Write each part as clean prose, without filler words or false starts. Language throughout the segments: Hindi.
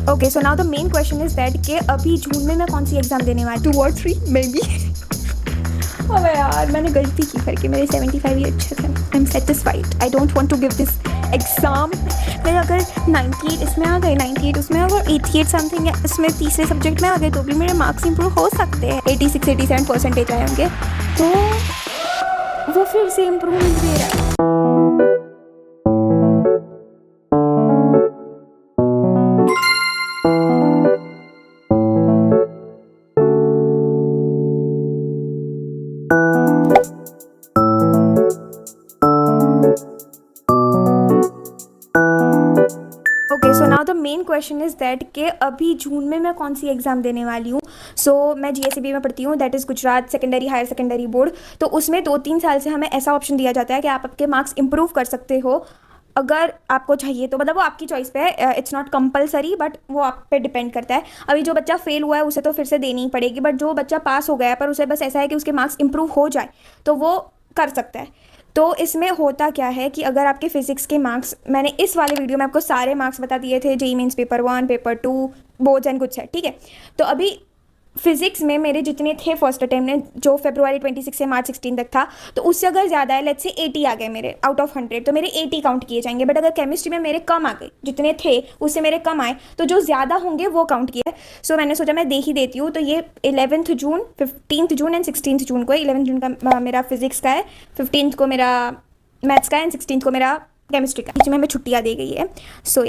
Okay so now the main question is that कि अभी जून में मैं कौन सी एग्ज़ाम देने वाली 2 और 3 मे बी। अबे यार मैंने गलती की करके, मेरे 75 ही अच्छे थे। I am satisfied, I don't want to give this exam. मेरे अगर 98 इसमें आ गए, 98 उसमें आ गए, 88 समथिंग इसमें तीसरे सब्जेक्ट में आ गए तो भी मेरे मार्क्स इंप्रूव हो सकते हैं। 86-87% आए होंगे तो वो फिर से इम्प्रूवमेंट दे रहा है। Okay so now the main question is that कि अभी जून में मैं कौन सी एग्ज़ाम देने वाली हूँ। सो मैं GSEB में पढ़ती हूँ, that is Gujarat secondary higher secondary board. तो उसमें 2-3 साल से हमें ऐसा ऑप्शन दिया जाता है कि आप आपके मार्क्स इंप्रूव कर सकते हो अगर आपको चाहिए तो। मतलब वो आपकी चॉइस पे है, इट्स नॉट कंपलसरी बट वो आप पे डिपेंड करता है। अभी जो बच्चा फेल हुआ है उसे तो फिर से देनी ही पड़ेगी, बट जो बच्चा पास हो गया है पर उसे बस ऐसा है कि उसके मार्क्स इंप्रूव हो जाए तो वो कर सकता है। तो इसमें होता क्या है कि अगर आपके फिजिक्स के मार्क्स, मैंने इस वाले वीडियो में आपको सारे मार्क्स बता दिए थे, JEE mains paper 1 paper 2 boards and कुछ है, ठीक है। तो अभी फिजिक्स में मेरे जितने थे फर्स्ट अटेम्प्ट में, जो February 26 से March 16 तक था, तो उससे अगर ज़्यादा है, लेट्स से 80 आ गए मेरे आउट ऑफ 100, तो मेरे 80 काउंट किए जाएंगे। बट अगर केमिस्ट्री में मेरे कम आ गए, जितने थे उससे मेरे कम आए, तो जो ज़्यादा होंगे वो काउंट किए। सो मैंने सोचा मैं दे ही देती हूँ। तो ये 11th June, 15th June and 16th जून को है। 11th जून का मेरा फिजिक्स का है, 15th को मेरा मैथ्स का है एंड 16th को मेरा केमिस्ट्री का। बीच में हमें छुट्टियाँ दी गई है। सो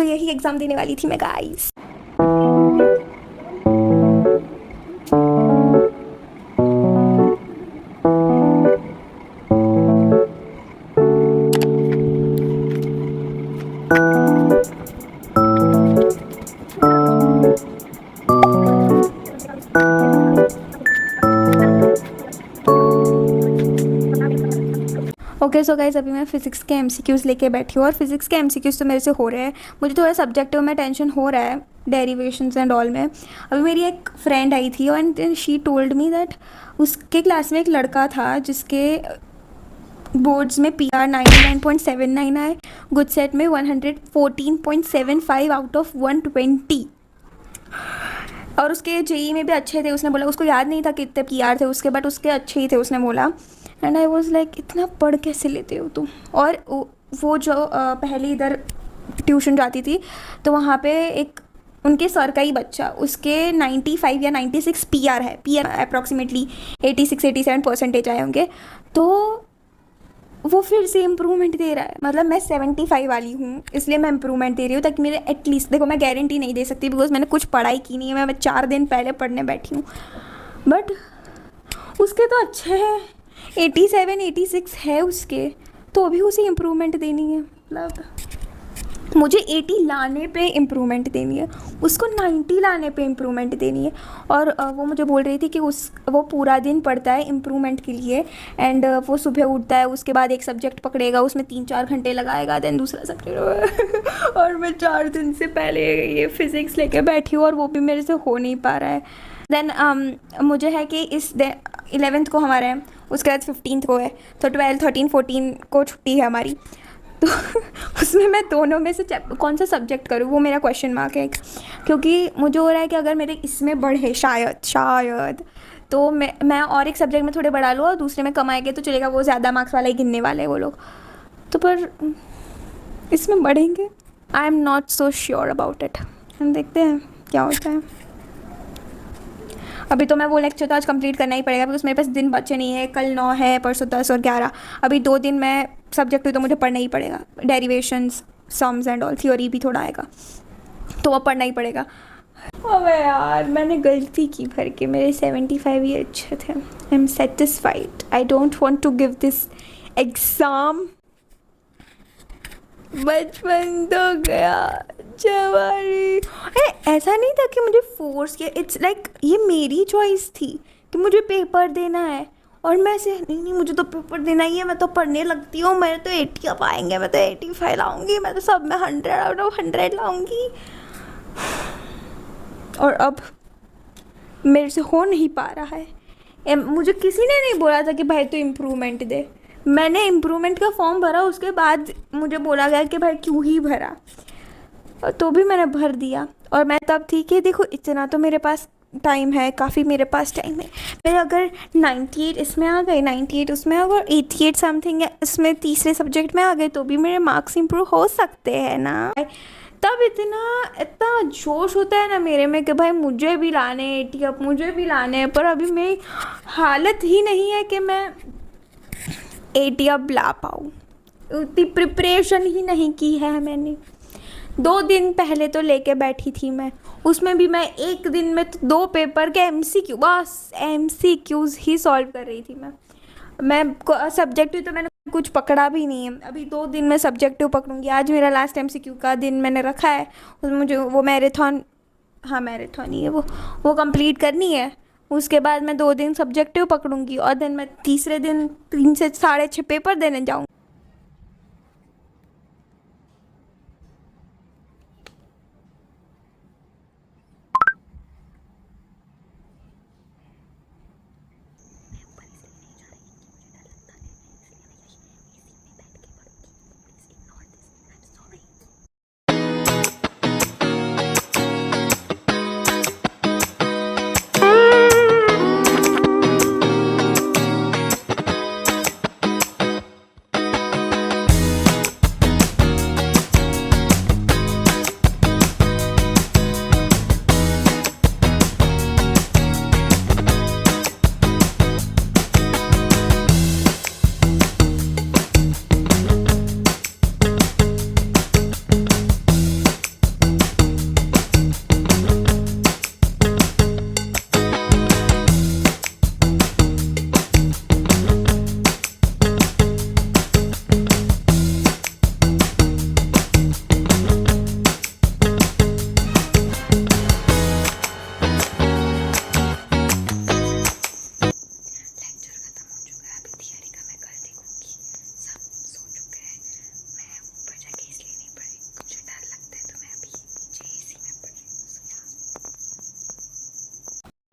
यही एग्ज़ाम देने वाली थी मैं गाइस। ओके सो गाइज अभी मैं फ़िज़िक्स के MCQs लेके बैठी हूँ और फिज़िक्स के MCQs तो मेरे से हो रहे हैं। मुझे थोड़ा सब्जेक्टिव में टेंशन हो रहा है, डेरिवेशंस एंड ऑल में। अभी मेरी एक फ्रेंड आई थी and she told me that उसके क्लास में एक लड़का था जिसके बोर्ड्स में PR 99.79 आए, गुड सेट में 114.75 आउट ऑफ 120, और उसके JEE में भी अच्छे थे। उसने बोला, उसको याद नहीं था कितने PR थे उसके, बट उसके अच्छे ही थे उसने बोला। एंड आई वॉज लाइक इतना पढ़ कैसे लेते हो तुम। और वो जो पहले इधर ट्यूशन जाती थी तो वहाँ पे एक उनके सर का ही बच्चा, उसके 95 या 96 PR है, PR अप्रॉक्सीमेटली 86-87% आए होंगे। तो वो फिर से इम्प्रूवमेंट दे रहा है। मतलब मैं 75 वाली हूँ इसलिए मैं इम्प्रूवमेंट दे रही हूँ ताकि मेरे एटलीस्ट, देखो मैं गारंटी नहीं दे सकती बिकॉज मैंने कुछ पढ़ाई की नहीं है, मैं 4 दिन पहले पढ़ने बैठी हूँ, बट उसके तो अच्छे हैं, 87-86 है उसके, तो अभी उसे इम्प्रूवमेंट देनी है। मतलब मुझे 80 लाने पे इम्प्रूवमेंट देनी है, उसको 90 लाने पे इम्प्रूवमेंट देनी है। और वो मुझे बोल रही थी कि वो पूरा दिन पढ़ता है इम्प्रूवमेंट के लिए एंड वो सुबह उठता है, उसके बाद एक सब्जेक्ट पकड़ेगा, उसमें 3-4 घंटे लगाएगा, देन दूसरा सब्जेक्ट और मैं 4 दिन से पहले ये फिज़िक्स लेके बैठी हूँ और वो भी मेरे से हो नहीं पा रहा है। देन मुझे है कि इस 11th को हमारा है, उसके बाद 15th को है, तो 12, 13, 14 को छुट्टी है हमारी। तो उसमें मैं दोनों में से कौन सा सब्जेक्ट करूँ वो मेरा क्वेश्चन मार्क है। क्योंकि मुझे हो रहा है कि अगर मेरे इसमें बढ़े शायद तो मैं और एक सब्जेक्ट में थोड़े बढ़ा लूँ और दूसरे में कम आएंगे तो चलेगा, वो ज़्यादा मार्क्स वाला ही गिनने वाले हैं वो लोग। तो पर इसमें बढ़ेंगे, I am not so sure about it. हम देखते हैं क्या होता है। अभी तो मैं वो लेक्चर तो आज कंप्लीट करना ही पड़ेगा बिकॉज मेरे पास दिन बचे नहीं है। कल 9 है, परसों 10 और 11, अभी 2 दिन मैं सब्जेक्ट हुई तो मुझे पढ़ना ही पड़ेगा। Derivations, sums and all, theory भी थोड़ा आएगा तो वो पढ़ना ही पड़ेगा। अबे यार मैंने गलती की भर के, मेरे 75 ही अच्छे थे। I am satisfied, I don't want to give this exam. बचपन तो गया, जवानी। ऐसा नहीं था कि मुझे फोर्स किया, इट्स लाइक ये मेरी चॉइस थी कि मुझे पेपर देना है और मैं ऐसे नहीं मुझे तो पेपर देना ही है, मैं तो पढ़ने लगती हूँ, मेरे तो 80 अब आएंगे, मैं तो 85 लाऊंगी, मैं तो सब में 100 आउट ऑफ 100 लाऊंगी। और अब मेरे से हो नहीं पा रहा है। मुझे किसी ने नहीं बोला था कि भाई तू इम्प्रूवमेंट दे। मैंने इम्प्रूवमेंट का फॉर्म भरा, उसके बाद मुझे बोला गया कि भाई क्यों ही भरा, और तो भी मैंने भर दिया। और मैं तब थी कि देखो इतना तो मेरे पास टाइम है, काफ़ी मेरे पास टाइम है। मेरे अगर 98 इसमें आ गए, 98 उसमें आ गए, 88 समथिंग इसमें तीसरे सब्जेक्ट में आ गए, तो भी मेरे मार्क्स इंप्रूव हो सकते हैं ना। तब इतना इतना जोश होता है ना मेरे में कि भाई मुझे भी लाने 80 अब, मुझे भी लाने हैं। पर अभी मेरी हालत ही नहीं है कि मैं 80 अब ला पाऊँ। उतनी प्रिपरेशन ही नहीं की है मैंने। 2 दिन पहले तो लेके बैठी थी मैं, उसमें भी मैं एक दिन में तो 2 पेपर के एमसीक्यू, बस एमसीक्यूज ही सॉल्व कर रही थी मैं सब्जेक्टिव तो मैंने कुछ पकड़ा भी नहीं है। अभी 2 दिन में सब्जेक्टिव पकड़ूंगी। आज मेरा लास्ट एमसीक्यू का दिन मैंने रखा है, उसमें मुझे वो मैराथन, हाँ मैराथन ही है वो कंप्लीट करनी है। उसके बाद मैं 2 दिन सब्जेक्टिव पकड़ूंगी और दिन मैं तीसरे दिन 3 से 6.5 पेपर देने जाऊँगी।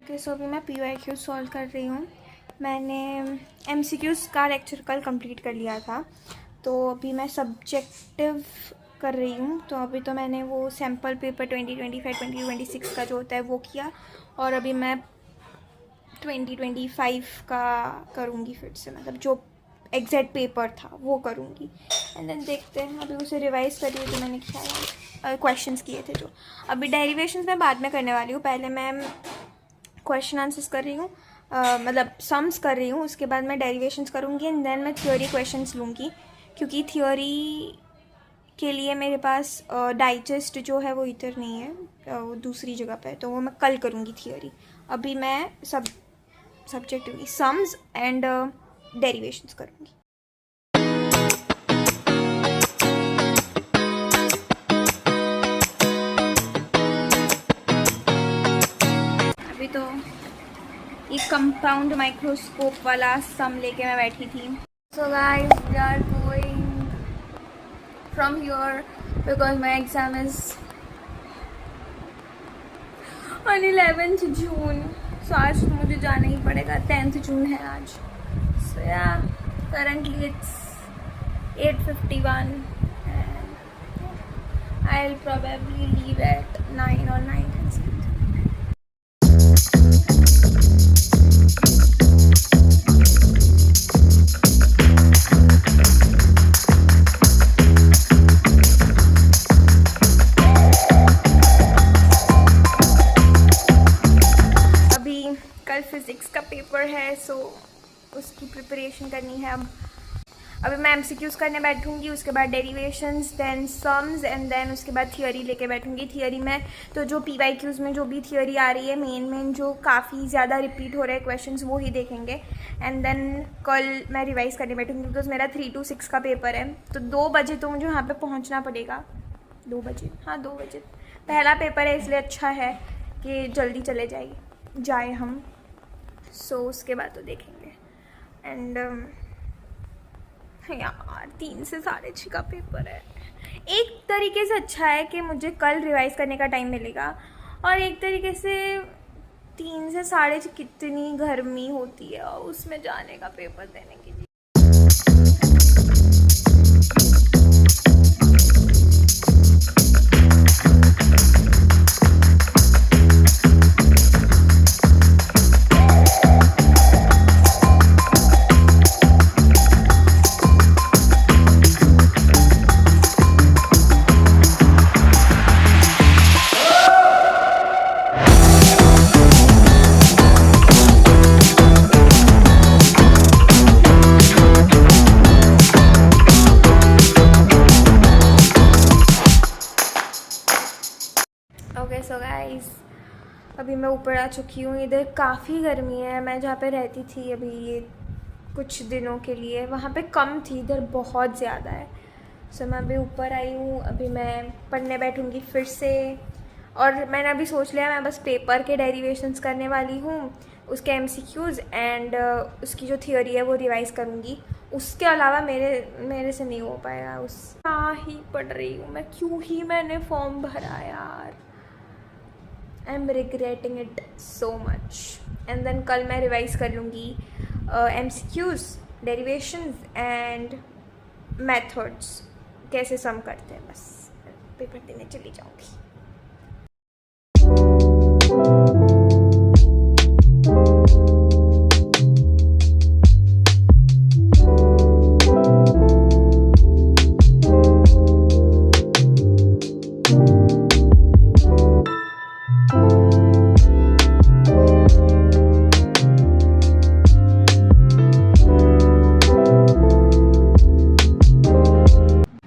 ओके, सो अभी मैं PYQ सॉल्व कर रही हूँ। मैंने MCQs का लेक्चर कल कंप्लीट कर लिया था, तो अभी मैं सब्जेक्टिव कर रही हूँ। तो अभी तो मैंने वो सैम्पल पेपर 2025 2026 का जो होता है वो किया, और अभी मैं 2025 का करूँगी फिर से, मतलब जो एग्जैक्ट पेपर था वो करूँगी। एंड देन देखते हैं, अभी उसे रिवाइज़ कर रही हूँ जो मैंने किया क्वेश्चंस किए थे जो। अभी डेरिवेशंस मैं बाद में करने वाली हूँ, पहले मैं क्वेश्चन आंसर्स कर रही हूँ, मतलब सम्स कर रही हूँ। उसके बाद मैं डेरिवेशंस करूँगी एंड देन मैं थ्योरी क्वेश्चंस लूँगी, क्योंकि थ्योरी के लिए मेरे पास डाइजेस्ट जो है वो इधर नहीं है, वो दूसरी जगह पे है, तो वो मैं कल करूँगी थ्योरी। अभी मैं सब्जेक्टिव सम्स एंड डेरिवेशंस करूँगी। अभी तो एक कंपाउंड माइक्रोस्कोप वाला सम लेके मैं बैठी थी। So guys, we are going from here because my exam is on 11th June. सो आज तो मुझे जाना ही पड़ेगा, 10th जून है आज। सो या currently it's 8:51 and I'll probably leave at 9 or 9:10. कल फिज़िक्स का पेपर है, सो उसकी प्रिपरेशन करनी है। अब अभी मैं MCQs करने बैठूंगी, उसके बाद derivations, then sums and then उसके बाद थियोरी लेके बैठूंगी। थियोरी में तो जो PYQs में जो भी थियोरी आ रही है, मेन जो काफ़ी ज़्यादा रिपीट हो रहे हैं क्वेश्चंस, वो ही देखेंगे। एंड देन कल मैं रिवाइज़ करने बैठूंगी बिकॉज मेरा 3 to 6 का पेपर है, तो 2 बजे तो मुझे वहाँ पर पहुँचना पड़ेगा। 2 बजे, हाँ 2 बजे पहला पेपर है, इसलिए अच्छा है कि जल्दी चले जाए हम। सो उसके बाद तो देखेंगे। एंड यार 3 से 6:30 का पेपर है। एक तरीके से अच्छा है कि मुझे कल रिवाइज़ करने का टाइम मिलेगा, और एक तरीके से 3 से 6:30 कितनी गर्मी होती है और उसमें जाने का पेपर देने के लिए। ओके सो गाइस, अभी मैं ऊपर आ चुकी हूँ। इधर काफ़ी गर्मी है। मैं जहाँ पे रहती थी अभी ये कुछ दिनों के लिए, वहाँ पे कम थी, इधर बहुत ज़्यादा है। सो मैं अभी ऊपर आई हूँ। अभी मैं पढ़ने बैठूँगी फिर से। और मैंने अभी सोच लिया मैं बस पेपर के डेरिवेशंस करने वाली हूँ, उसके एमसीक्यूज़ एंड उसकी जो थियोरी है वो रिवाइज़ करूँगी। उसके अलावा मेरे से नहीं हो पाएगा। उस क्या ही पढ़ रही हूँ मैं, क्यों ही मैंने फॉर्म भरा यार। I am regretting it so much. And then कल मैं रिवाइज़ कर लूँगी एमसीक्यूज़, डेरिवेशंस एंड मेथड्स, कैसे सम करते हैं। बस पेपर देने चली जाऊँगी।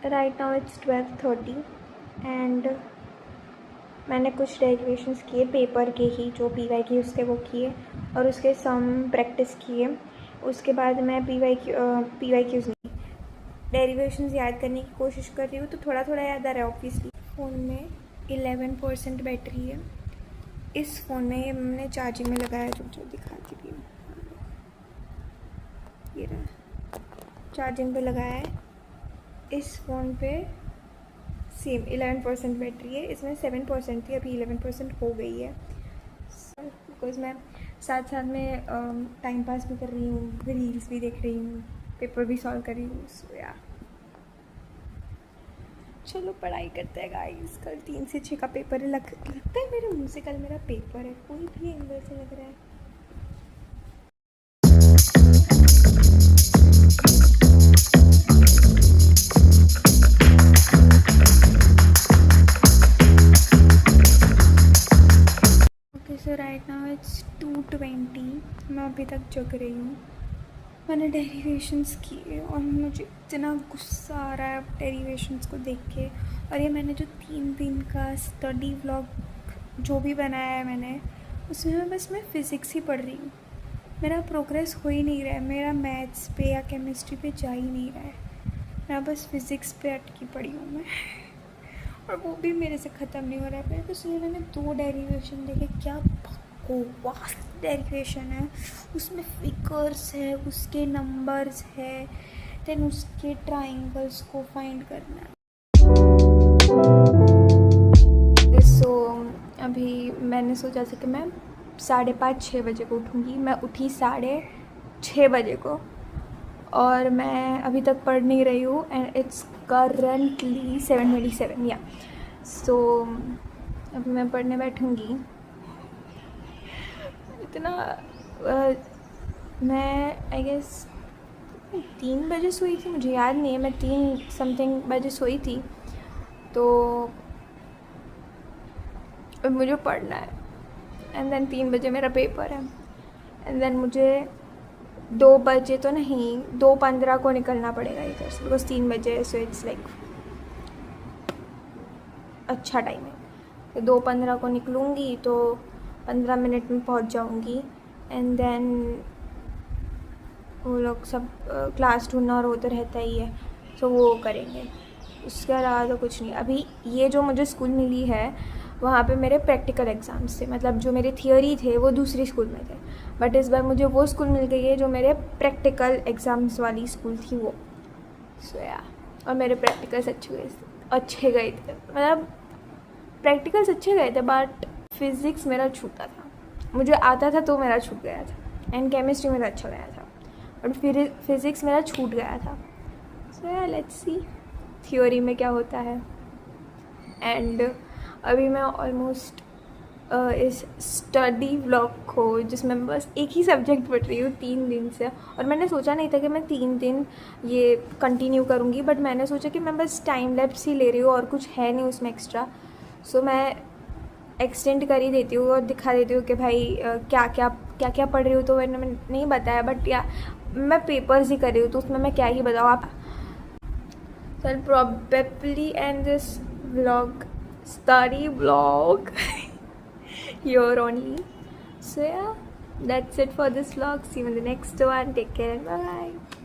राइट नाउ इट्स 12:30 एंड मैंने कुछ डेरिवेशंस किए पेपर के ही, जो पी वाई के उसके वो किए और उसके सम प्रैक्टिस किए। उसके बाद मैं पी वाई क्यूज़ नहीं, डेरिवेशंस याद करने की कोशिश कर रही हूँ, तो थोड़ा थोड़ा याद आ रहा है ऑब्वियसली। फ़ोन में 11% बैटरी है। इस फ़ोन में ये मैंने चार्जिंग में लगाया, जो दिखाती थी, ये रहा, चार्जिंग पे लगाया है। इस फ़ोन पे सेम 11% बैटरी है। इसमें 7% थी, अभी 11% हो गई है। बिकॉज मैं साथ साथ में टाइम पास भी कर रही हूँ, रील्स भी देख रही हूँ, पेपर भी सॉल्व कर रही हूँ। सो या चलो पढ़ाई करते हैं गाइस। कल 3 से 6 का पेपर है। लगता है मेरे मुँह से कल मेरा पेपर है, कोई भी एंगल से लग रहा है। सो राइट नाउ इट्स 2:20। मैं अभी तक जग रही हूँ। मैंने डेरिवेशंस किए और मुझे इतना गुस्सा आ रहा है अब डेरिवेशंस को देख के। और ये मैंने जो 3 दिन का स्टडी व्लॉग जो भी बनाया है मैंने, उसमें मैं फ़िज़िक्स ही पढ़ रही हूँ। मेरा प्रोग्रेस हो ही नहीं रहा है, मेरा मैथ्स पे या केमिस्ट्री पे जा ही नहीं रहा है। मैं बस फिज़िक्स पे अटकी पड़ी हूँ मैं और वो भी मेरे से ख़त्म नहीं हो रहा है। तो इसलिए मैंने 2 डेरिवेशन देखे, क्या बकवास डेरिवेशन है। उसमें फिगर्स है, उसके नंबर्स है, देन उसके ट्राइंगल्स को फाइंड करना है। सो अभी मैंने सोचा था कि मैं 5:30-6 बजे को उठूँगी। मैं उठी 6:30 बजे को और मैं अभी तक पढ़ नहीं रही हूँ। एंड इट्स करंटली 7:27 या सो अभी मैं पढ़ने बैठूँगी। इतना मैं आई गेस 3 बजे सोई थी, मुझे याद नहीं है। मैं 3 समथिंग बजे सोई थी। तो अब मुझे पढ़ना है एंड देन 3 बजे मेरा पेपर है एंड देन मुझे 2 बजे तो नहीं, 2:15 को निकलना पड़ेगा इधर से, बिकॉज 3 बजे। सो इट्स लाइक अच्छा टाइम है। तो 2:15 को निकलूँगी तो 15 मिनट में पहुँच जाऊँगी। एंड देन वो लोग सब क्लास ढूंढना और वो तो रहता ही है, सो वो करेंगे। उसके अलावा तो कुछ नहीं। अभी ये जो मुझे स्कूल मिली है वहाँ पे मेरे प्रैक्टिकल एग्ज़ाम्स थे, मतलब जो मेरे थियोरी थे वो दूसरी स्कूल में थे, बट इस बार मुझे वो स्कूल मिल गई है जो मेरे प्रैक्टिकल एग्ज़ाम्स वाली स्कूल थी वो। सो या और मेरे प्रैक्टिकल्स अच्छे गए थे, मतलब प्रैक्टिकल्स अच्छे गए थे, बट फिज़िक्स मेरा छूटा था। मुझे आता था तो मेरा छूट गया था। एंड केमिस्ट्री मेरा अच्छा गया था, बट फिर फिज़िक्स मेरा छूट गया था। सो या लेट्स सी थियोरी में क्या होता है। एंड अभी मैं ऑलमोस्ट इस स्टडी व्लॉग को, जिसमें मैं बस एक ही सब्जेक्ट पढ़ रही हूँ 3 दिन से, और मैंने सोचा नहीं था कि मैं 3 दिन ये कंटिन्यू करूँगी, बट मैंने सोचा कि मैं बस टाइम लैप्स ही ले रही हूँ और कुछ है नहीं उसमें एक्स्ट्रा। सो मैं एक्सटेंड कर ही देती हूँ और दिखा देती हूँ कि भाई क्या क्या पढ़ रही हूँ। तो मैंने नहीं बताया, बट या मैं पेपर्स ही कर रही हूँ, तो उसमें मैं क्या ही बताऊँ आप। So I'll probably end this vlog study vlog here only. So yeah, that's it for this vlog. See you in the next one. Take care and bye.